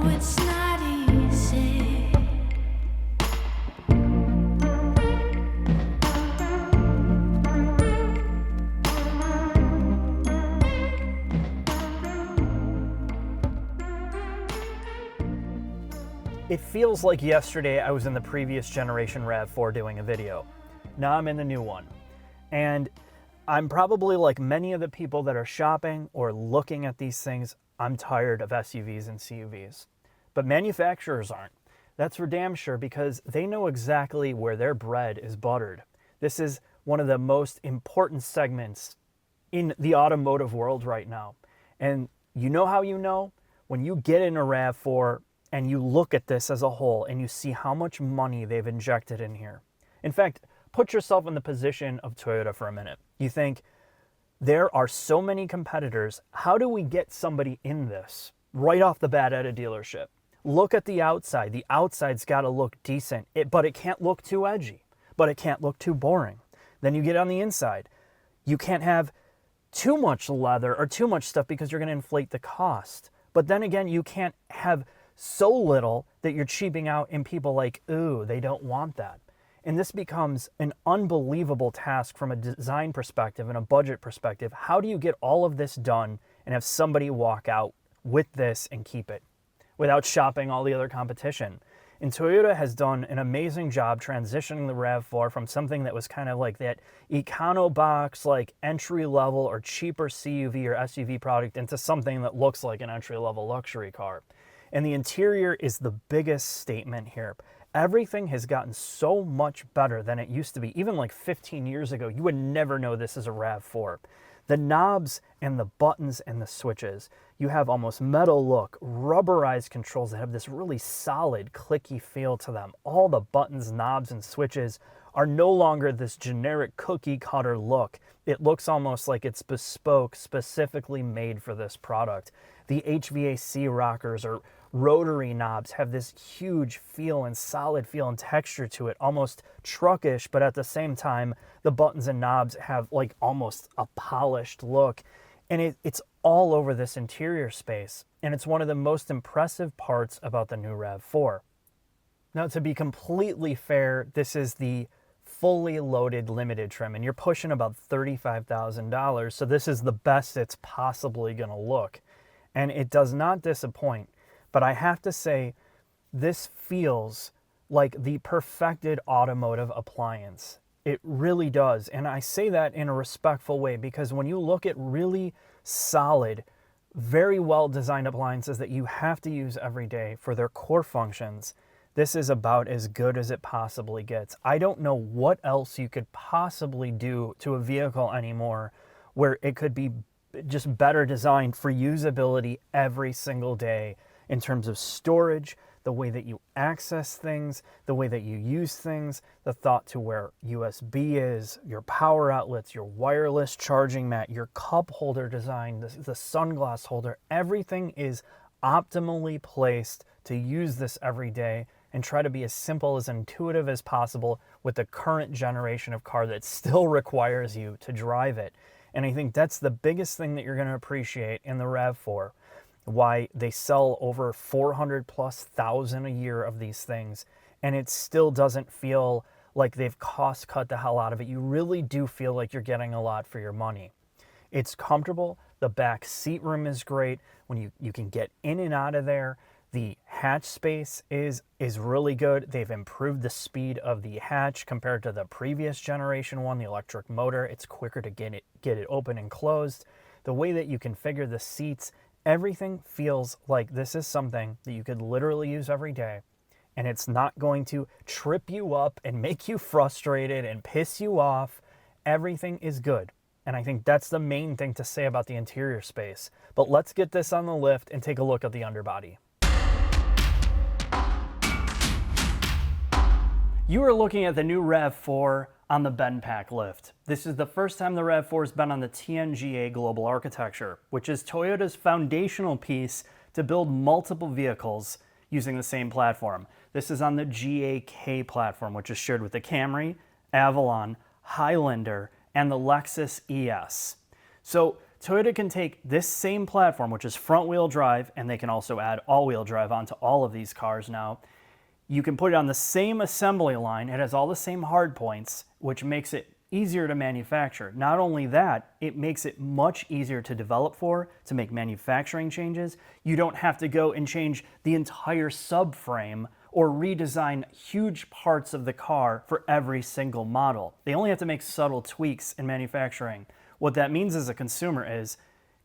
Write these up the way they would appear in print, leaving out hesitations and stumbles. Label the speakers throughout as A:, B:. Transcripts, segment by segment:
A: know it's not easy.
B: It feels like yesterday I was in the previous generation RAV4 doing a video. Now I'm in the new one. And I'm probably like many of the people that are shopping or looking at these things, I'm tired of SUVs and CUVs. But manufacturers aren't. That's for damn sure, because they know exactly where their bread is buttered. This is one of the most important segments in the automotive world right now. And you know how you know? When you get in a RAV4 and you look at this as a whole and you see how much money they've injected in here. In fact, put yourself in the position of Toyota for a minute. You think, there are so many competitors. How do we get somebody in this right off the bat at a dealership? Look at the outside. The outside's got to look decent, but it can't look too edgy, but it can't look too boring. Then you get on the inside. You can't have too much leather or too much stuff because you're going to inflate the cost. But then again, you can't have so little that you're cheaping out and people like, ooh, they don't want that. And this becomes an unbelievable task from a design perspective and a budget perspective. How do you get all of this done and have somebody walk out with this and keep it without shopping all the other competition? And Toyota has done an amazing job transitioning the RAV4 from something that was kind of like that econo box, like entry level or cheaper CUV or SUV product into something that looks like an entry level luxury car. And the interior is the biggest statement here. Everything has gotten so much better than it used to be. Even like 15 years ago, you would never know this is a RAV4. The knobs and the buttons and the switches, you have almost metal look, rubberized controls that have this really solid, clicky feel to them. All the buttons, knobs, and switches are no longer this generic cookie cutter look. It looks almost like it's bespoke, specifically made for this product. The HVAC rockers or rotary knobs have this huge feel and solid feel and texture to it, almost truckish, but at the same time, the buttons and knobs have like almost a polished look. And it's all over this interior space. And it's one of the most impressive parts about the new RAV4. Now, to be completely fair, this is the fully loaded limited trim, and you're pushing about $35,000. So this is the best it's possibly going to look. And it does not disappoint. But I have to say, this feels like the perfected automotive appliance. It really does. And I say that in a respectful way, because when you look at really solid, very well designed appliances that you have to use every day for their core functions, this is about as good as it possibly gets. I don't know what else you could possibly do to a vehicle anymore where it could be just better designed for usability every single day in terms of storage, the way that you access things, the way that you use things, the thought to where USB is, your power outlets, your wireless charging mat, your cup holder design, the sunglass holder, everything is optimally placed to use this every day and try to be as simple, as intuitive as possible with the current generation of car that still requires you to drive it. And I think that's the biggest thing that you're going to appreciate in the RAV4, why they sell over 400,000+ a year of these things, and it still doesn't feel like they've cost cut the hell out of it. You really do feel like you're getting a lot for your money. It's comfortable. The back seat room is great. When you can get in and out of there, the hatch space is really good. They've improved the speed of the hatch compared to the previous generation one, the electric motor. It's quicker to get it open and closed. The way that you configure the seats, everything feels like this is something that you could literally use every day, and it's not going to trip you up and make you frustrated and piss you off. Everything is good. And I think that's the main thing to say about the interior space. But let's get this on the lift and take a look at the underbody. You are looking at the new RAV4 on the BenPack lift. This is the first time the RAV4 has been on the TNGA global architecture, which is Toyota's foundational piece to build multiple vehicles using the same platform. This is on the GAK platform, which is shared with the Camry, Avalon, Highlander, and the Lexus ES. So Toyota can take this same platform, which is front-wheel drive, and they can also add all-wheel drive onto all of these cars now. You can put it on the same assembly line. It has all the same hard points, which makes it easier to manufacture. Not only that, it makes it much easier to develop for, to make manufacturing changes. You don't have to go and change the entire subframe or redesign huge parts of the car for every single model. They only have to make subtle tweaks in manufacturing. What that means as a consumer is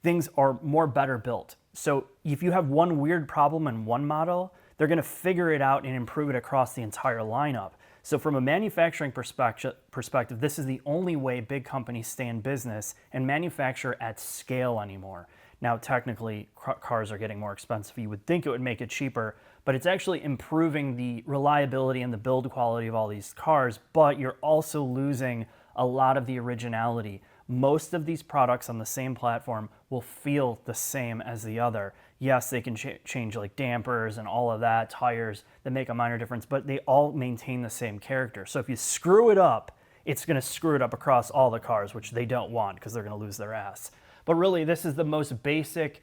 B: things are more better built. So if you have one weird problem in one model, they're going to figure it out and improve it across the entire lineup. So from a manufacturing perspective, this is the only way big companies stay in business and manufacture at scale anymore. Now, technically, cars are getting more expensive. You would think it would make it cheaper, but it's actually improving the reliability and the build quality of all these cars, but you're also losing a lot of the originality. Most of these products on the same platform will feel the same as the other. Yes, they can change like dampers and all of that, tires that make a minor difference, but they all maintain the same character. So if you screw it up, it's going to screw it up across all the cars, which they don't want because they're going to lose their ass. But really, this is the most basic,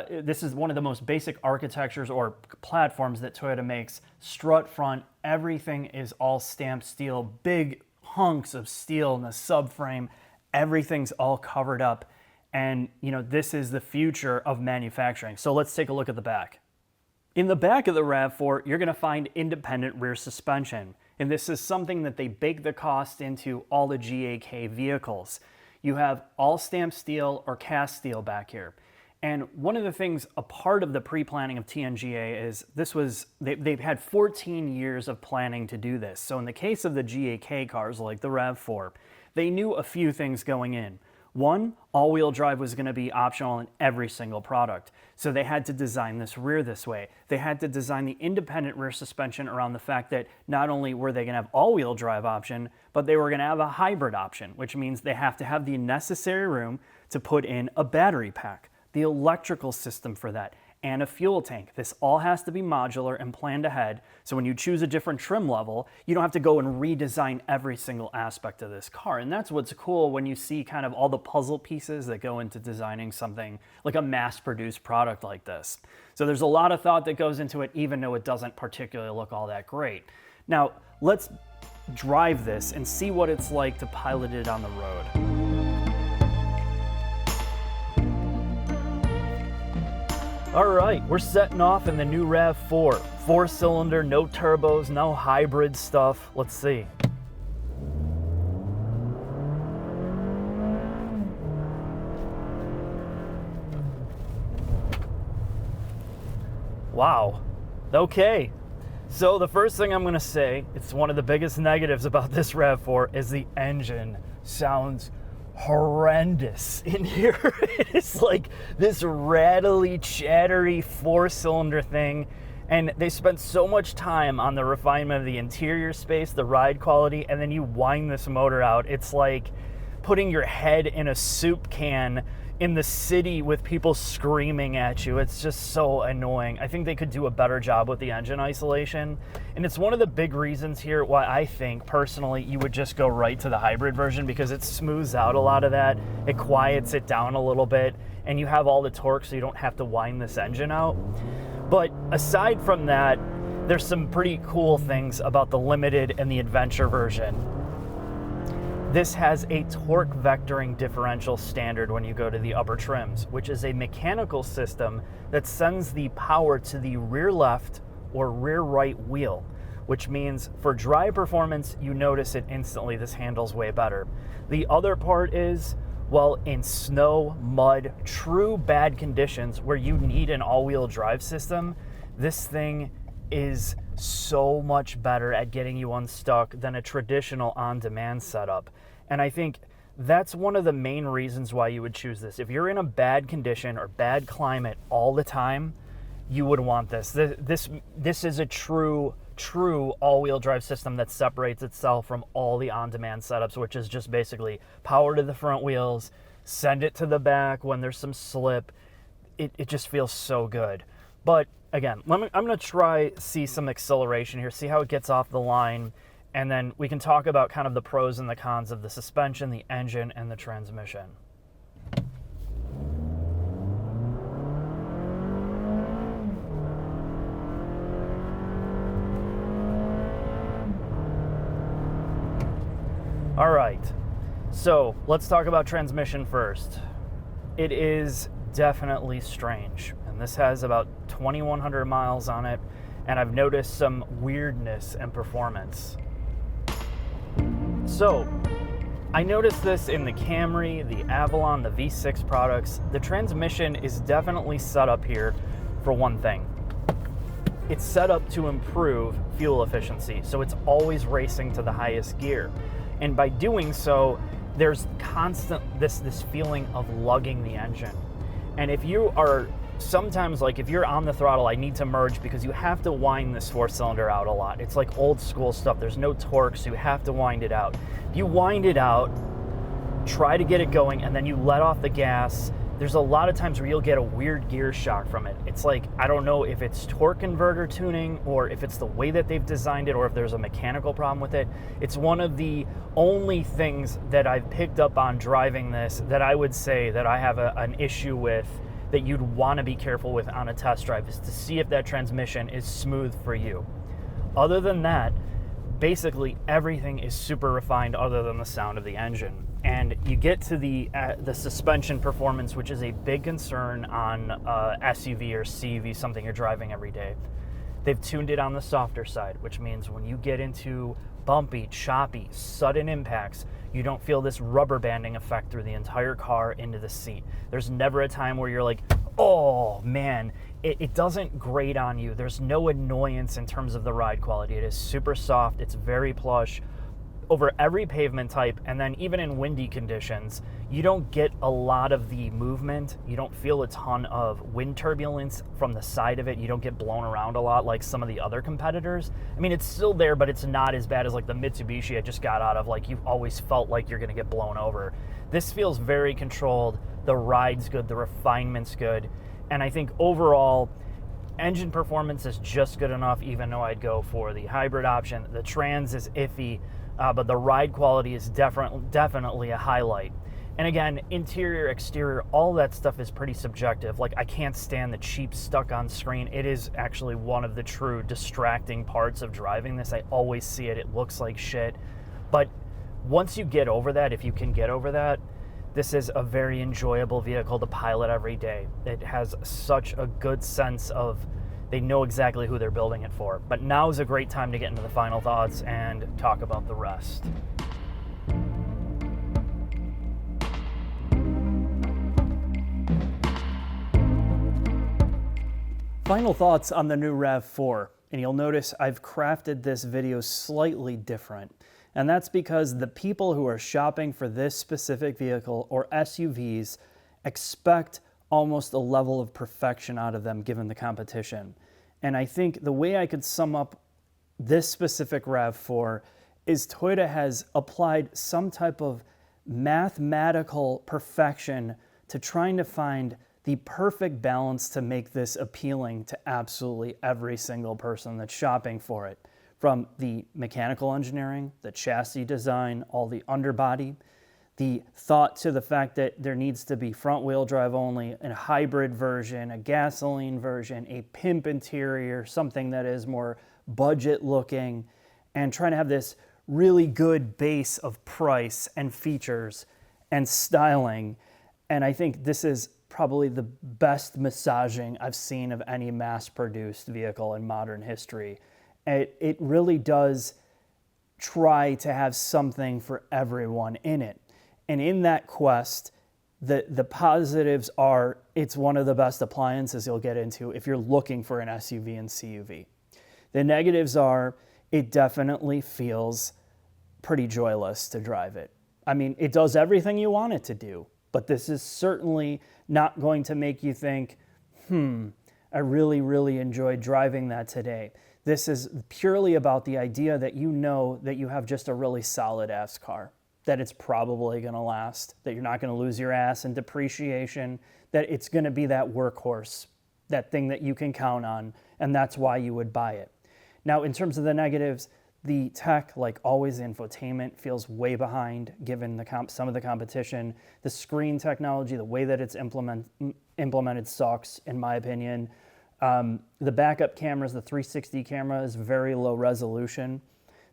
B: this is one of the most basic architectures or platforms that Toyota makes. Strut front, everything is all stamped steel, big hunks of steel in the subframe. Everything's all covered up. And, you know, this is the future of manufacturing. So let's take a look at the back. In the back of the RAV4, you're going to find independent rear suspension. And this is something that they bake the cost into all the GAK vehicles. You have all stamped steel or cast steel back here. And one of the things, a part of the pre-planning of TNGA is they've had 14 years of planning to do this. So in the case of the GAK cars like the RAV4, they knew a few things going in. One, all-wheel drive was going to be optional in every single product. So they had to design this rear this way. They had to design the independent rear suspension around the fact that not only were they going to have all-wheel drive option, but they were going to have a hybrid option, which means they have to have the necessary room to put in a battery pack, the electrical system for that, and a fuel tank. This all has to be modular and planned ahead. So when you choose a different trim level, you don't have to go and redesign every single aspect of this car. And that's what's cool when you see kind of all the puzzle pieces that go into designing something like a mass-produced product like this. So there's a lot of thought that goes into it, even though it doesn't particularly look all that great. Now, let's drive this and see what it's like to pilot it on the road. All right, we're setting off in the new RAV4. 4-cylinder, no turbos, no hybrid stuff. Let's see. Wow. Okay. So the first thing I'm going to say, it's one of the biggest negatives about this RAV4, is the engine sounds horrendous in here. It's like this rattly, chattery 4-cylinder thing, and they spent so much time on the refinement of the interior space, the ride quality, and then you wind this motor out. It's like putting your head in a soup can in the city with people screaming at you. It's just so annoying. I think they could do a better job with the engine isolation. And it's one of the big reasons here why I think, personally, you would just go right to the hybrid version, because it smooths out a lot of that. It quiets it down a little bit, and you have all the torque so you don't have to wind this engine out. But aside from that, there's some pretty cool things about the Limited and the Adventure version. This has a torque vectoring differential standard when you go to the upper trims, which is a mechanical system that sends the power to the rear left or rear right wheel, which means for drive performance, you notice it instantly. This handles way better. The other part is, well, in snow, mud, true bad conditions where you need an all-wheel drive system, this thing is so much better at getting you unstuck than a traditional on-demand setup. And I think that's one of the main reasons why you would choose this. If you're in a bad condition or bad climate all the time, you would want this. This is a true all-wheel drive system that separates itself from all the on-demand setups, which is just basically power to the front wheels, send it to the back when there's some slip. It just feels so good. But again, I'm going to try see some acceleration here, see how it gets off the line, and then we can talk about kind of the pros and the cons of the suspension, the engine, and the transmission. All right, so let's talk about transmission first. It is definitely strange, and this has about 2,100 miles on it, and I've noticed some weirdness in performance. So, I noticed this in the Camry, the Avalon, the V6 products. The transmission is definitely set up here for one thing. It's set up to improve fuel efficiency, so it's always racing to the highest gear. And by doing so, there's constant this feeling of lugging the engine. And if you are sometimes, like if you're on the throttle, I need to merge because you have to wind this 4-cylinder out a lot. It's like old school stuff. There's no torque, so you have to wind it out. If you wind it out, try to get it going, and then you let off the gas, there's a lot of times where you'll get a weird gear shock from it. It's like, I don't know if it's torque converter tuning or if it's the way that they've designed it or if there's a mechanical problem with it. It's one of the only things that I've picked up on driving this that I would say that I have an issue with, that you'd want to be careful with on a test drive, is to see if that transmission is smooth for you. Other than that, basically everything is super refined other than the sound of the engine. And you get to the suspension performance, which is a big concern on SUV or CUV, something you're driving every day. They've tuned it on the softer side, which means when you get into bumpy, choppy, sudden impacts, you don't feel this rubber banding effect through the entire car into the seat. There's never a time where you're like, oh man, it doesn't grate on you. There's no annoyance in terms of the ride quality. It is super soft, it's very plush over every pavement type, and then even in windy conditions, you don't get a lot of the movement. You don't feel a ton of wind turbulence from the side of it. You don't get blown around a lot like some of the other competitors. I mean, it's still there, but it's not as bad as like the Mitsubishi I just got out of. Like, you've always felt like you're gonna get blown over. This feels very controlled. The ride's good, the refinement's good, and I think overall, engine performance is just good enough, even though I'd go for the hybrid option. The trans is iffy, but the ride quality is definitely a highlight. And again, interior, exterior, all that stuff is pretty subjective. Like, I can't stand the cheap stuck on screen. It is actually one of the true distracting parts of driving this. I always see it. It looks like shit. But once you get over that, if you can get over that, this is a very enjoyable vehicle to pilot every day. It has such a good sense of, they know exactly who they're building it for. But now is a great time to get into the final thoughts and talk about the rest. Final thoughts on the new RAV4. And you'll notice I've crafted this video slightly different. And that's because the people who are shopping for this specific vehicle or SUVs expect almost a level of perfection out of them given the competition. And I think the way I could sum up this specific RAV4 is Toyota has applied some type of mathematical perfection to trying to find the perfect balance to make this appealing to absolutely every single person that's shopping for it. From the mechanical engineering, the chassis design, all the underbody, the thought to the fact that there needs to be front-wheel drive only, a hybrid version, a gasoline version, a pimp interior, something that is more budget-looking, and trying to have this really good base of price and features and styling. And I think this is probably the best massaging I've seen of any mass-produced vehicle in modern history. It really does try to have something for everyone in it. And in that quest, the positives are it's one of the best appliances you'll get into if you're looking for an SUV and CUV. The negatives are it definitely feels pretty joyless to drive it. I mean, it does everything you want it to do, but this is certainly not going to make you think, I really, really enjoyed driving that today. This is purely about the idea that you know that you have just a really solid ass car, that it's probably going to last, that you're not going to lose your ass in depreciation, that it's going to be that workhorse, that thing that you can count on, and that's why you would buy it. Now, in terms of the negatives, the tech, like always, infotainment feels way behind given some of the competition. The screen technology, the way that it's implemented sucks, in my opinion. The backup cameras, the 360 camera is very low resolution.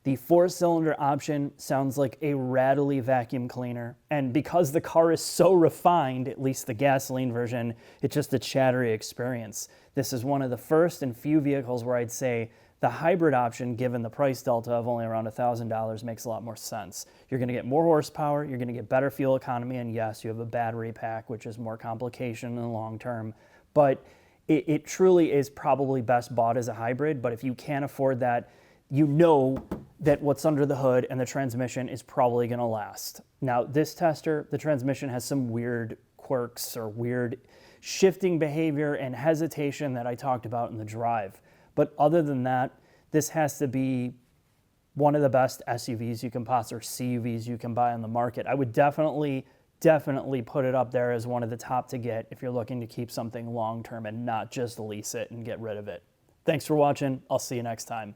B: The 4-cylinder option sounds like a rattly vacuum cleaner, and because the car is so refined, at least the gasoline version, it's just a chattery experience. This is one of the first and few vehicles where I'd say the hybrid option, given the price delta of only around $1,000, makes a lot more sense. You're going to get more horsepower, you're going to get better fuel economy, and yes, you have a battery pack, which is more complication in the long term, but it truly is probably best bought as a hybrid. But if you can't afford that, you know that what's under the hood and the transmission is probably going to last. Now, this tester, the transmission has some weird quirks or weird shifting behavior and hesitation that I talked about in the drive. But other than that, this has to be one of the best SUVs you can possibly, or CUVs you can buy on the market. I would definitely put it up there as one of the top to get if you're looking to keep something long-term and not just lease it and get rid of it. Thanks for watching. I'll see you next time.